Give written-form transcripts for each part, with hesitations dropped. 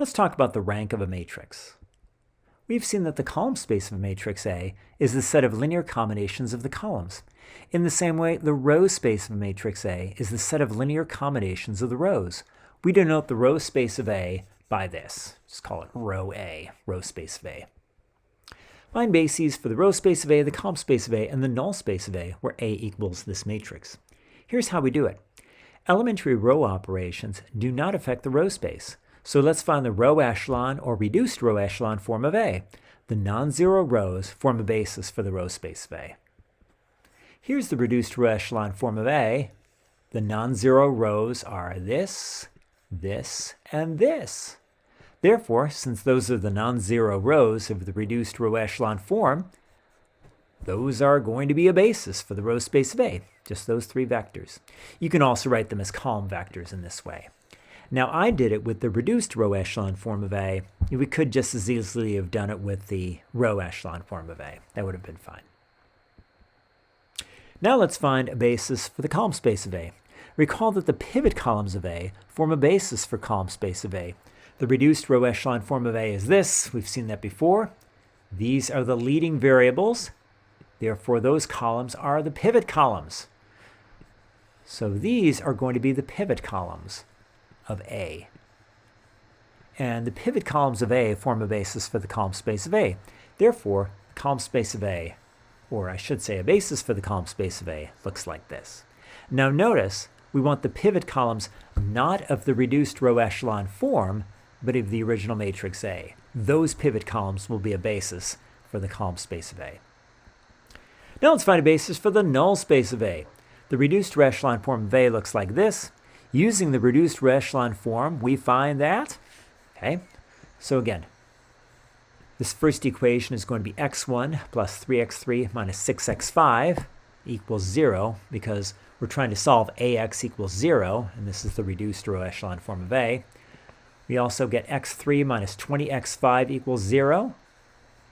Let's talk about the rank of a matrix. We've seen that the column space of a matrix A is the set of linear combinations of the columns. In the same way, the row space of a matrix A is the set of linear combinations of the rows. We denote the row space of A by this. Just call it row A, row space of A. Find bases for the row space of A, the column space of A, and the null space of A, where A equals this matrix. Here's how we do it. Elementary row operations do not affect the row space. So let's find the row echelon or reduced row echelon form of A. The non-zero rows form a basis for the row space of A. Here's the reduced row echelon form of A. The non-zero rows are this, this, and this. Therefore, since those are the non-zero rows of the reduced row echelon form, those are going to be a basis for the row space of A, just those three vectors. You can also write them as column vectors in this way. Now, I did it with the reduced row echelon form of A. We could just as easily have done it with the row echelon form of A. That would have been fine. Now let's find a basis for the column space of A. Recall that the pivot columns of A form a basis for column space of A. The reduced row echelon form of A is this. We've seen that before. These are the leading variables. Therefore, those columns are the pivot columns. So these are going to be the pivot columns of A. And the pivot columns of A form a basis for the column space of A. Therefore, the column space of A, or I should say a basis for the column space of A, looks like this. Now notice, we want the pivot columns not of the reduced row echelon form, but of the original matrix A. Those pivot columns will be a basis for the column space of A. Now let's find a basis for the null space of A. The reduced row echelon form of A looks like this. Using the reduced row echelon form, we find that, okay, so again, this first equation is going to be x1 plus 3x3 minus 6x5 equals 0 because we're trying to solve ax equals 0, and this is the reduced row echelon form of A. We also get x3 minus 20x5 equals 0,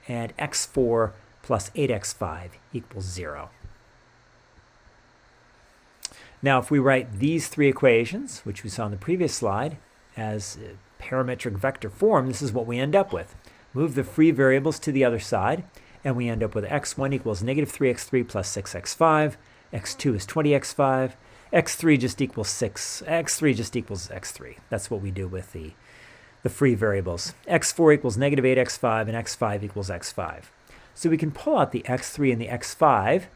and x4 plus 8x5 equals 0. Now, if we write these three equations, which we saw in the previous slide, as parametric vector form, this is what we end up with. Move the free variables to the other side, and we end up with x1 equals negative 3x3 plus 6x5, x2 is 20x5, x3 just equals 6, x3 just equals x3. That's what we do with the free variables. x4 equals negative 8x5, and x5 equals x5. So we can pull out the x3 and the x5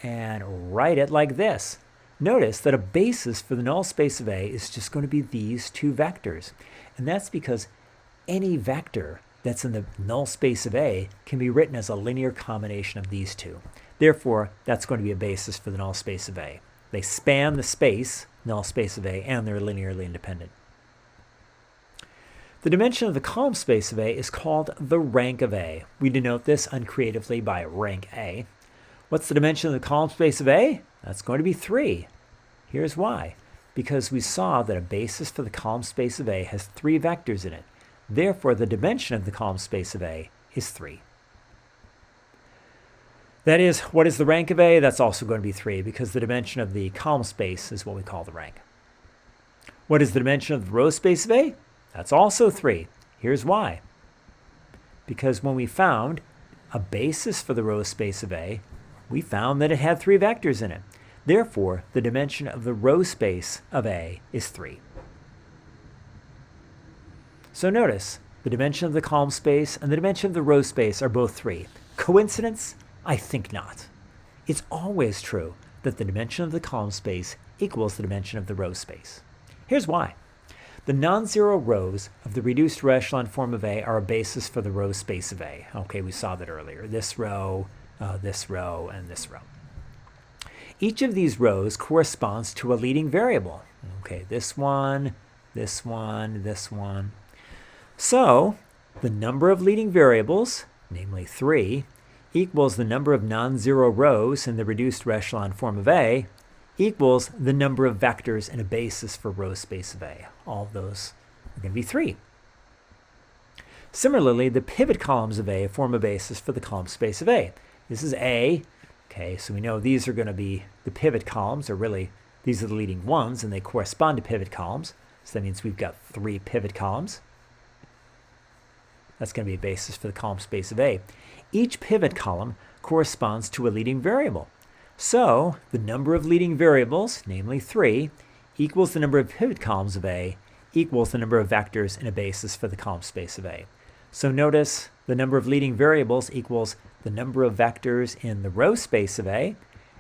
and write it like this. Notice that a basis for the null space of A is just going to be these two vectors. And that's because any vector that's in the null space of A can be written as a linear combination of these two. Therefore, that's going to be a basis for the null space of A. They span the space, null space of A, and they're linearly independent. The dimension of the column space of A is called the rank of A. We denote this uncreatively by rank A. What's the dimension of the column space of A? That's going to be 3. Here's why. Because we saw that a basis for the column space of A has 3 vectors in it. Therefore, the dimension of the column space of A is 3. That is, what is the rank of A? That's also going to be 3, because the dimension of the column space is what we call the rank. What is the dimension of the row space of A? That's also 3. Here's why. Because when we found a basis for the row space of A, we found that it had 3 vectors in it. Therefore, the dimension of the row space of A is 3. So notice, the dimension of the column space and the dimension of the row space are both 3. Coincidence? I think not. It's always true that the dimension of the column space equals the dimension of the row space. Here's why. The non-zero rows of the reduced row echelon form of A are a basis for the row space of A. Okay, we saw that earlier. This row, and this row. Each of these rows corresponds to a leading variable. Okay, this one, this one, this one. So, the number of leading variables, namely 3, equals the number of non-zero rows in the reduced row echelon form of A, equals the number of vectors in a basis for row space of A. All of those are going to be 3. Similarly, the pivot columns of A form a basis for the column space of A. This is A. Okay, so we know these are going to be the pivot columns, or really, these are the leading ones, and they correspond to pivot columns. So that means we've got 3 pivot columns. That's going to be a basis for the column space of A. Each pivot column corresponds to a leading variable. So the number of leading variables, namely 3, equals the number of pivot columns of A equals the number of vectors in a basis for the column space of A. So notice the number of leading variables equals the number of vectors in the row space of A,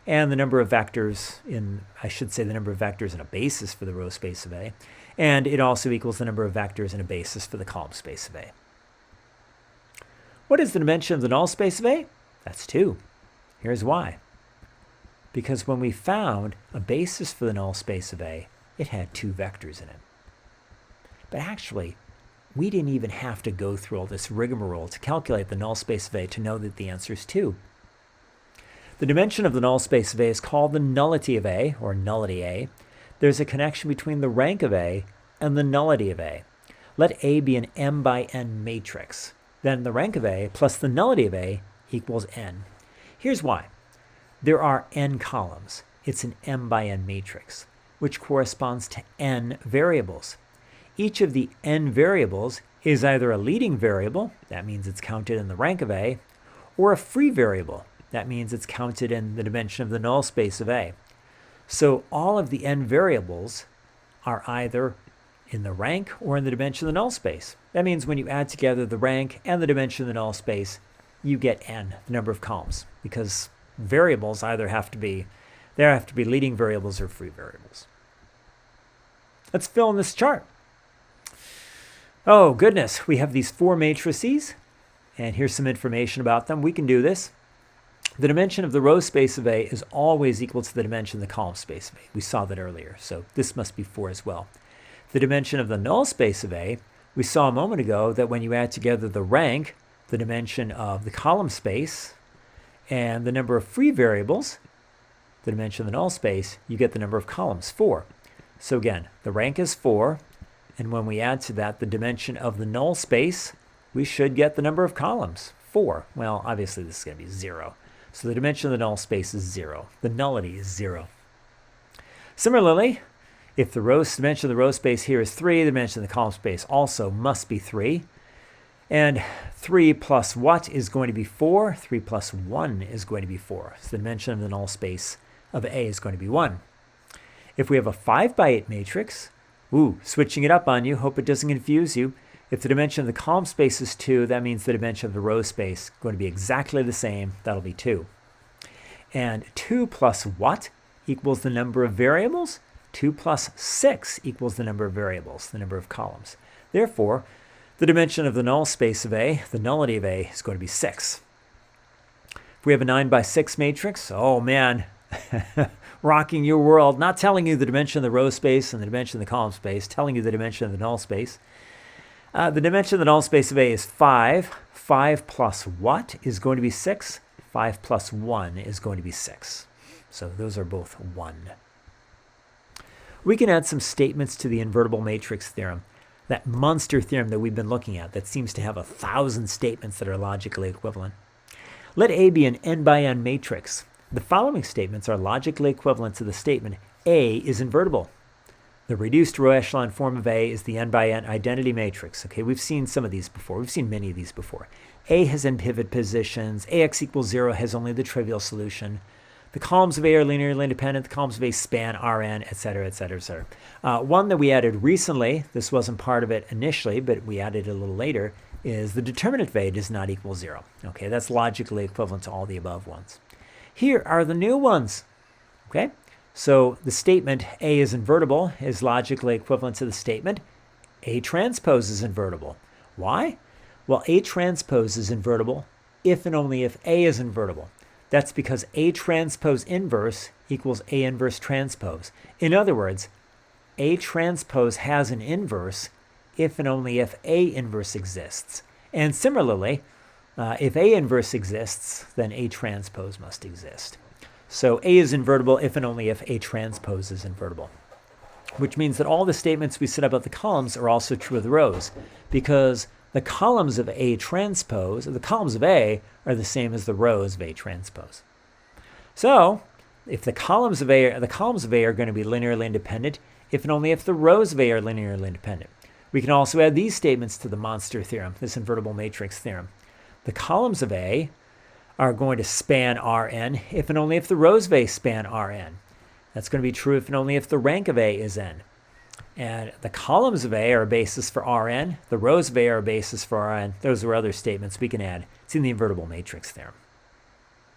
and the number of vectors in, I should say the number of vectors in a basis for the row space of A, and it also equals the number of vectors in a basis for the column space of A. What is the dimension of the null space of A? That's 2. Here's why. Because when we found a basis for the null space of A, it had 2 vectors in it. But actually, we didn't even have to go through all this rigmarole to calculate the null space of A to know that the answer is 2. The dimension of the null space of A is called the nullity of A, or nullity A. There's a connection between the rank of A and the nullity of A. Let A be an m by n matrix. Then the rank of A plus the nullity of A equals n. Here's why. There are n columns. It's an m by n matrix, which corresponds to n variables. Each of the n variables is either a leading variable, that means it's counted in the rank of A, or a free variable, that means it's counted in the dimension of the null space of A. So all of the n variables are either in the rank or in the dimension of the null space. That means when you add together the rank and the dimension of the null space, you get n, the number of columns, because variables either have to be leading variables or free variables. Let's fill in this chart. Oh goodness, we have these 4 matrices, and here's some information about them. We can do this. The dimension of the row space of A is always equal to the dimension of the column space of A. We saw that earlier, so this must be 4 as well. The dimension of the null space of A, we saw a moment ago that when you add together the rank, the dimension of the column space, and the number of free variables, the dimension of the null space, you get the number of columns, 4. So again, the rank is 4, and when we add to that the dimension of the null space, we should get the number of columns, 4. Well, obviously this is going to be 0. So the dimension of the null space is 0. The nullity is 0. Similarly, if the dimension of the row space here is 3, the dimension of the column space also must be 3. And 3 plus what is going to be 4? 3 plus 1 is going to be 4. So the dimension of the null space of A is going to be 1. If we have a 5 by 8 matrix, switching it up on you, hope it doesn't confuse you. If the dimension of the column space is 2, that means the dimension of the row space is going to be exactly the same. That'll be 2. And 2 plus what equals the number of variables? 2 plus 6 equals the number of variables, the number of columns. Therefore, the dimension of the null space of A, the nullity of A, is going to be 6. If we have a 9 by 6 matrix, oh man, rocking your world, not telling you the dimension of the row space and the dimension of the column space, telling you the dimension of the null space. The dimension of the null space of A is 5. 5 plus what is going to be 6? 5 plus 1 is going to be 6. So those are both 1. We can add some statements to the invertible matrix theorem, that monster theorem that we've been looking at that seems to have 1,000 statements that are logically equivalent. Let A be an n by n matrix. The following statements are logically equivalent to the statement A is invertible. The reduced row echelon form of A is the n by n identity matrix. Okay, we've seen some of these before. We've seen many of these before. A has n pivot positions. Ax equals 0 has only the trivial solution. The columns of A are linearly independent. The columns of A span Rn, etc., etc., etc. One that we added recently, this wasn't part of it initially, but we added it a little later, is the determinant of A does not equal 0. Okay, that's logically equivalent to all the above ones. Here are the new ones. Okay, so the statement A is invertible is logically equivalent to the statement A transpose is invertible. Why? Well, A transpose is invertible if and only if A is invertible. That's because A transpose inverse equals A inverse transpose. In other words, A transpose has an inverse if and only if A inverse exists. And similarly, if A inverse exists, then A transpose must exist. So A is invertible if and only if A transpose is invertible, which means that all the statements we said about the columns are also true of the rows, because the columns of A transpose, the columns of A are the same as the rows of A transpose. So if the columns of A are going to be linearly independent if and only if the rows of A are linearly independent, We can also add these statements to the monster theorem, this invertible matrix theorem. The columns of A are going to span Rn if and only if the rows of A span Rn. That's going to be true if and only if the rank of A is n. And the columns of A are a basis for Rn. The rows of A are a basis for Rn. Those are other statements we can add. It's in the invertible matrix theorem.